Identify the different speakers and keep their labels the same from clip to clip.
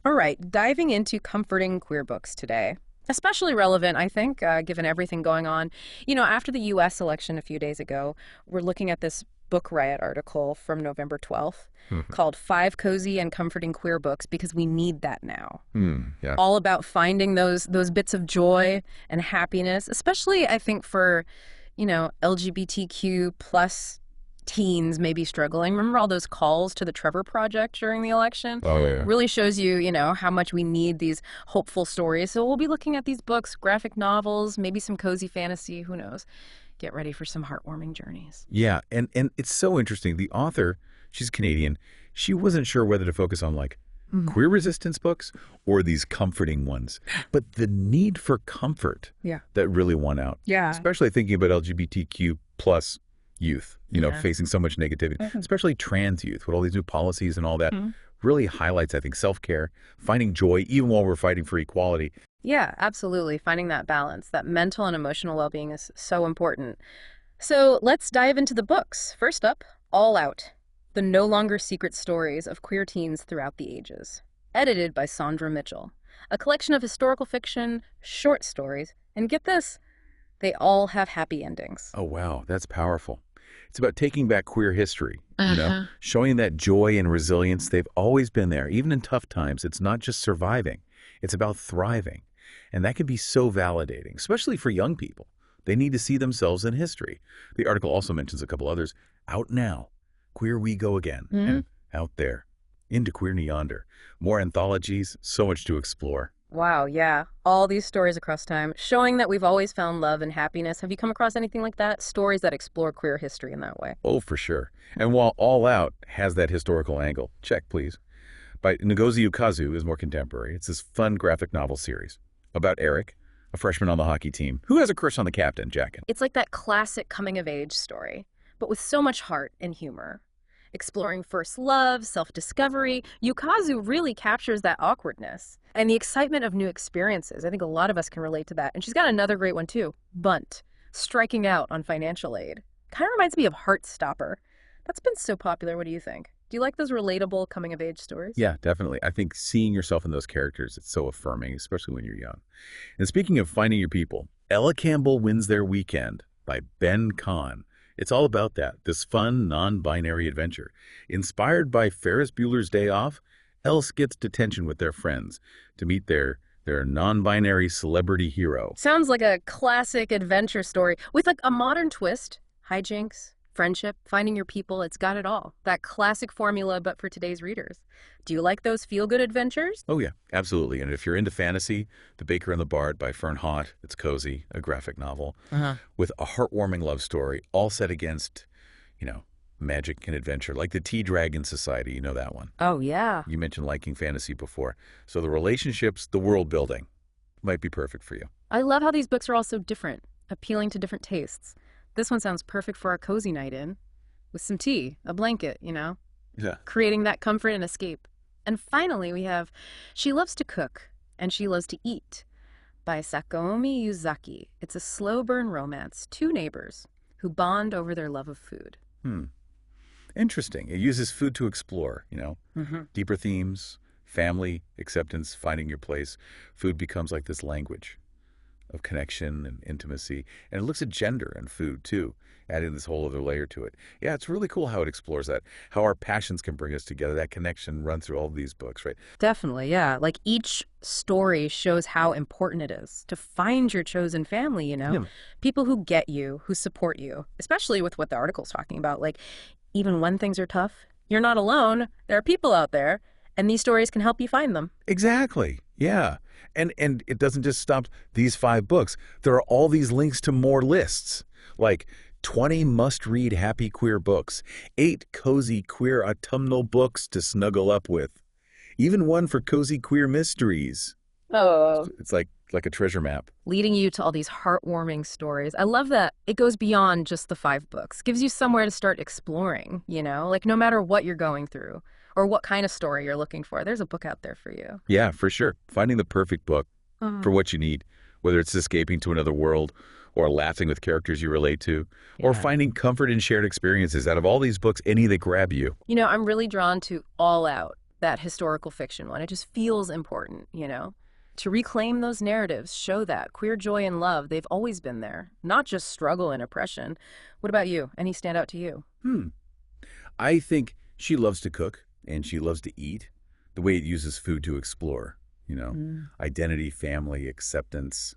Speaker 1: All right, diving into comforting queer books today. Especially relevant, I think, given everything going on. After the U.S. election a few days ago, we're looking at this Book Riot article from November 12th called Five Cozy and Comforting Queer Books because we need that now.
Speaker 2: Yeah.
Speaker 1: All about finding those bits of joy and happiness, especially, I think, for, LGBTQ plus teens maybe struggling. Remember all those calls to the Trevor Project during the election?
Speaker 2: Oh, yeah.
Speaker 1: Really shows you, how much we need these hopeful stories. So we'll be looking at these books, graphic novels, maybe some cozy fantasy, who knows. Get ready for some heartwarming journeys.
Speaker 2: Yeah, and it's so interesting. The author, she's Canadian, she wasn't sure whether to focus on queer resistance books or these comforting ones. But the need for comfort that really won out.
Speaker 1: Yeah.
Speaker 2: Especially thinking about LGBTQ plus youth, facing so much negativity, especially trans youth with all these new policies and all that, really highlights, I think, self-care, finding joy even while we're fighting for equality.
Speaker 1: Yeah, absolutely. Finding that balance, that mental and emotional well-being is so important. So let's dive into the books. First up, All Out, the no longer secret stories of queer teens throughout the ages. Edited by Sandra Mitchell. A collection of historical fiction, short stories, and get this, they all have happy endings.
Speaker 2: Oh, wow. That's powerful. It's about taking back queer history, showing that joy and resilience, they've always been there. Even in tough times, it's not just surviving. It's about thriving. And that can be so validating, especially for young people. They need to see themselves in history. The article also mentions a couple others. Out Now, Queer We Go Again, and Out There, Into Queer Yonder. More anthologies, so much to explore.
Speaker 1: Wow, yeah. All these stories across time, showing that we've always found love and happiness. Have you come across anything like that? Stories that explore queer history in that way.
Speaker 2: Oh, for sure. And while All Out has that historical angle, check, please, by Ngozi Ukazu is more contemporary. It's this fun graphic novel series about Eric, a freshman on the hockey team, who has a crush on the captain, Jackin.
Speaker 1: It's like that classic coming-of-age story, but with so much heart and humor. Exploring first love, self-discovery, Yukazu really captures that awkwardness and the excitement of new experiences. I think a lot of us can relate to that. And she's got another great one too, Bunt, striking out on financial aid. Kind of reminds me of Heartstopper. That's been so popular. What do you think? Do you like those relatable coming-of-age stories?
Speaker 2: Yeah, definitely. I think seeing yourself in those characters, it's so affirming, especially when you're young. And speaking of finding your people, Ella Campbell Wins Their Weekend by Ben Kahn. It's all about that, this fun, non-binary adventure. Inspired by Ferris Bueller's Day Off, Else gets detention with their friends to meet their non-binary celebrity hero.
Speaker 1: Sounds like a classic adventure story with a modern twist. Hijinks, friendship, finding your people, it's got it all. That classic formula, but for today's readers. Do you like those feel-good adventures?
Speaker 2: Oh, yeah, absolutely. And if you're into fantasy, The Baker and the Bard by Fern Haught, it's cozy, a graphic novel, with a heartwarming love story, all set against, magic and adventure, like the Tea Dragon Society, you know that one.
Speaker 1: Oh, yeah.
Speaker 2: You mentioned liking fantasy before. So the relationships, the world building, might be perfect for you.
Speaker 1: I love how these books are all so different, appealing to different tastes. This one sounds perfect for our cozy night in, with some tea, a blanket,
Speaker 2: Yeah.
Speaker 1: creating that comfort and escape. And finally, we have She Loves to Cook and She Loves to Eat by Sakaomi Yuzaki. It's a slow burn romance, two neighbors who bond over their love of food.
Speaker 2: Interesting. It uses food to explore, deeper themes, family, acceptance, finding your place. Food becomes like this language of connection and intimacy. And it looks at gender and food, too, adding this whole other layer to it. Yeah, it's really cool how it explores that, how our passions can bring us together. That connection runs through all of these books, right?
Speaker 1: Definitely, yeah. Like each story shows how important it is to find your chosen family, People who get you, who support you, especially with what the article's talking about. Like, even when things are tough, you're not alone. There are people out there, and these stories can help you find them.
Speaker 2: Exactly. Yeah. And it doesn't just stop these 5 books. There are all these links to more lists, like 20 must-read happy queer books, 8 cozy queer autumnal books to snuggle up with, even one for cozy queer mysteries.
Speaker 1: Oh.
Speaker 2: It's like a treasure map.
Speaker 1: Leading you to all these heartwarming stories. I love that it goes beyond just the 5 books. Gives you somewhere to start exploring, like no matter what you're going through or what kind of story you're looking for, there's a book out there for you.
Speaker 2: Yeah, for sure. Finding the perfect book for what you need, whether it's escaping to another world or laughing with characters you relate to, or finding comfort in shared experiences. Out of all these books, any that grab you.
Speaker 1: I'm really drawn to All Out. that historical fiction one. It just feels important, you know? To reclaim those narratives, show that queer joy and love, they've always been there, not just struggle and oppression. What about you? Any stand out to you?
Speaker 2: I think she loves to cook and she loves to eat. The way it uses food to explore, identity, family, acceptance.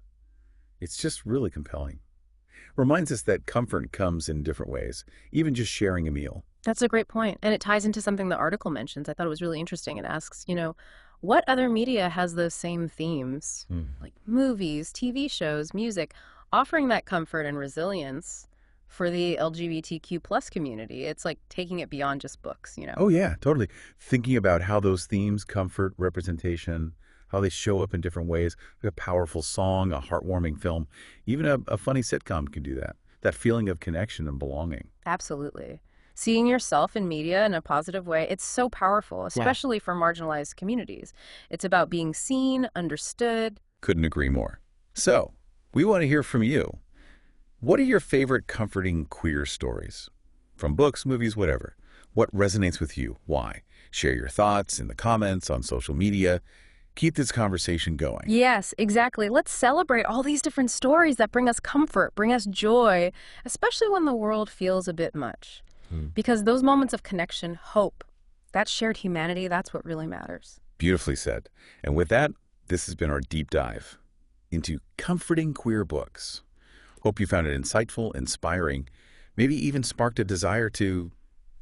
Speaker 2: It's just really compelling. Reminds us that comfort comes in different ways, even just sharing a meal.
Speaker 1: That's a great point. And it ties into something the article mentions. I thought it was really interesting. It asks, what other media has those same themes? Like movies, TV shows, music, offering that comfort and resilience for the LGBTQ plus community. It's like taking it beyond just books.
Speaker 2: Oh, yeah, totally. Thinking about how those themes, comfort, representation, how they show up in different ways. Like a powerful song, a heartwarming film, even a funny sitcom can do that. That feeling of connection and belonging.
Speaker 1: Absolutely. Seeing yourself in media in a positive way, it's so powerful, especially for marginalized communities. It's about being seen, understood.
Speaker 2: Couldn't agree more. So, we want to hear from you. What are your favorite comforting queer stories? From books, movies, whatever. What resonates with you? Why? Share your thoughts in the comments, on social media. Keep this conversation going.
Speaker 1: Yes, exactly. Let's celebrate all these different stories that bring us comfort, bring us joy, especially when the world feels a bit much. Because those moments of connection, hope, that shared humanity, that's what really matters.
Speaker 2: Beautifully said. And with that, this has been our deep dive into comforting queer books. Hope you found it insightful, inspiring, maybe even sparked a desire to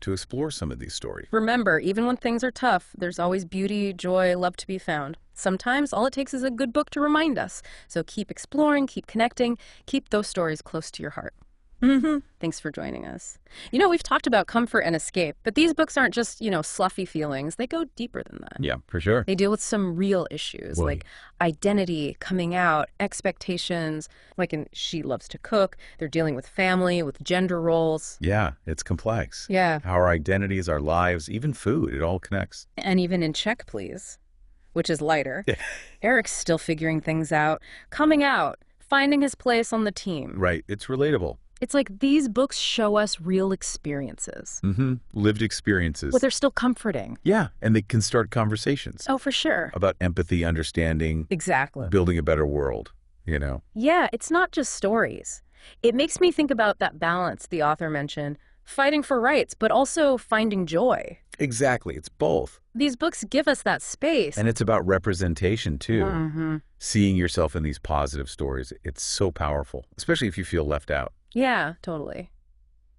Speaker 2: explore some of these stories.
Speaker 1: Remember, even when things are tough, there's always beauty, joy, love to be found. Sometimes all it takes is a good book to remind us. So keep exploring, keep connecting, keep those stories close to your heart. Thanks for joining us. We've talked about comfort and escape, but these books aren't just, sluffy feelings. They go deeper than that.
Speaker 2: Yeah, for sure.
Speaker 1: They deal with some real issues like identity, coming out, expectations. Like in She Loves to Cook, they're dealing with family, with gender roles.
Speaker 2: Yeah, it's complex.
Speaker 1: Yeah.
Speaker 2: Our identities, our lives, even food, it all connects.
Speaker 1: And even in Check, Please, which is lighter, Eric's still figuring things out, coming out, finding his place on the team.
Speaker 2: Right, it's relatable.
Speaker 1: It's like these books show us real experiences.
Speaker 2: Lived experiences.
Speaker 1: But they're still comforting.
Speaker 2: Yeah, and they can start conversations.
Speaker 1: Oh, for sure.
Speaker 2: About empathy, understanding.
Speaker 1: Exactly.
Speaker 2: Building a better world,
Speaker 1: Yeah, it's not just stories. It makes me think about that balance the author mentioned, fighting for rights, but also finding joy.
Speaker 2: Exactly, it's both.
Speaker 1: These books give us that space.
Speaker 2: And it's about representation, too. Seeing yourself in these positive stories, it's so powerful, especially if you feel left out.
Speaker 1: Yeah, totally.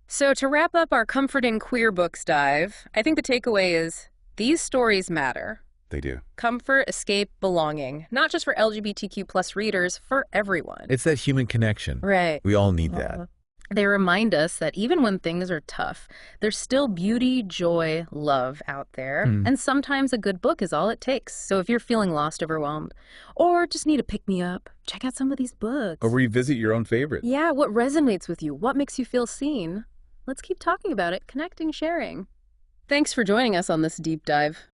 Speaker 1: So to wrap up our comforting queer books dive, I think the takeaway is these stories matter.
Speaker 2: They do.
Speaker 1: Comfort, escape, belonging. Not just for LGBTQ plus readers, for everyone.
Speaker 2: It's that human connection.
Speaker 1: Right.
Speaker 2: We all need that.
Speaker 1: They remind us that even when things are tough, there's still beauty, joy, love out there. And sometimes a good book is all it takes. So if you're feeling lost, overwhelmed, or just need a pick-me-up, check out some of these books.
Speaker 2: Or revisit your own favorite.
Speaker 1: Yeah, what resonates with you? What makes you feel seen? Let's keep talking about it, connecting, sharing. Thanks for joining us on this deep dive.